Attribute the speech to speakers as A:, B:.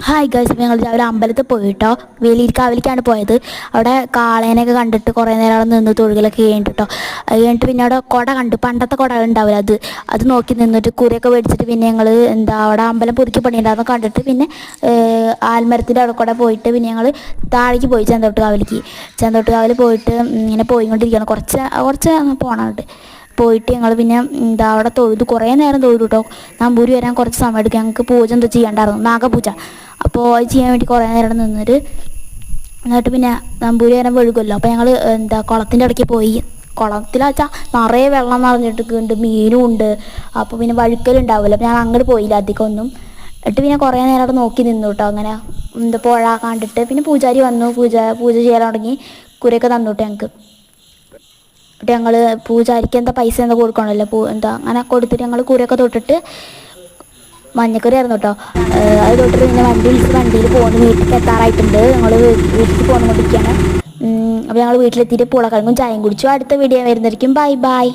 A: Hi guys, അപ്പോൾ ഞങ്ങൾ രാവിലെ അമ്പലത്തിൽ പോയിട്ടോ. വേലിയിരിക്കാവിലേക്കാണ് പോയത്. അവിടെ കാളേനെയൊക്കെ കണ്ടിട്ട് കുറേ നേരം അവിടെ നിന്ന് തൊഴുകലൊക്കെ കഴിഞ്ഞിട്ടോ. അത് കഴിഞ്ഞിട്ട് പിന്നെ അവിടെ കുട കണ്ടു, പണ്ടത്തെ കുട ഉണ്ടാവില്ല, അത് നോക്കി നിന്നിട്ട് കുറിയൊക്കെ മേടിച്ചിട്ട് പിന്നെ ഞങ്ങൾ അവിടെ അമ്പലം പുതുക്കി പണിയുണ്ടായിരുന്നു കണ്ടിട്ട് പിന്നെ ആൽമരത്തിൻ്റെ അവിടെ കൂടെ പോയിട്ട് പിന്നെ ഞങ്ങൾ താഴേക്ക് പോയി ചെന്തോട്ടുകാവിൽ പോയിട്ട് ഇങ്ങനെ പോയിക്കൊണ്ടിരിക്കുകയാണ്. കുറച്ച് പോകണമുണ്ട്. പോയിട്ട് ഞങ്ങൾ പിന്നെ അവിടെ തൊഴുതു, കുറേ നേരം തൊഴുതു കേട്ടോ. നമ്പൂരി വരാൻ കുറച്ച് സമയം എടുക്കും. ഞങ്ങൾക്ക് പൂജ എന്തോ ചെയ്യണ്ടായിരുന്നു, നാഗപൂജ. അപ്പോൾ അത് ചെയ്യാൻ വേണ്ടി കുറേ നേരം നിന്നിട്ട് എന്നിട്ട് പിന്നെ നമ്പൂരി വരാൻ വഴുകുമല്ലോ. അപ്പോൾ ഞങ്ങൾ കുളത്തിൻ്റെ ഇടയ്ക്ക് പോയി. കുളത്തിലാച്ചാൽ നിറയെ വെള്ളം നിറഞ്ഞിട്ടുണ്ട്, മീനും ഉണ്ട്. അപ്പോൾ പിന്നെ വഴുക്കലുണ്ടാവില്ല. അപ്പോൾ ഞാൻ അങ്ങോട്ട് പോയില്ല അധികം ഒന്നും. എന്നിട്ട് പിന്നെ കുറേ നേരം അവിടെ നോക്കി നിന്നു കേട്ടോ. അങ്ങനെ പുഴ കണ്ടിട്ട് പിന്നെ പൂജാരി വന്നു, പൂജ ചെയ്യാൻ തുടങ്ങി. കുരയൊക്കെ തന്നു കേട്ടോ ഞങ്ങൾക്ക്. എന്നിട്ട് ഞങ്ങൾ പൂജാരിക്ക് പൈസ കൊടുക്കണമല്ലോ, അങ്ങനെ കൊടുത്തിട്ട് ഞങ്ങൾ കുരയൊക്കെ തൊട്ടിട്ട് മഞ്ഞക്കുരി ആയിരുന്നു കേട്ടോ. അത് തൊട്ടിട്ട് പിന്നെ വണ്ടിയിൽ പോകുന്നു. വീട്ടിലേക്ക് എത്താറായിട്ടുണ്ട്. ഞങ്ങൾ വീട്ടിൽ പോകുന്നുകൊണ്ടിരിക്കുകയാണ്. അപ്പോൾ ഞങ്ങൾ വീട്ടിലെത്തിയിട്ട് പൂളക്കിഴങ്ങും ചായയും കുടിച്ചു. അടുത്ത വീഡിയോ വരുന്നതായിരിക്കും. Bye bye.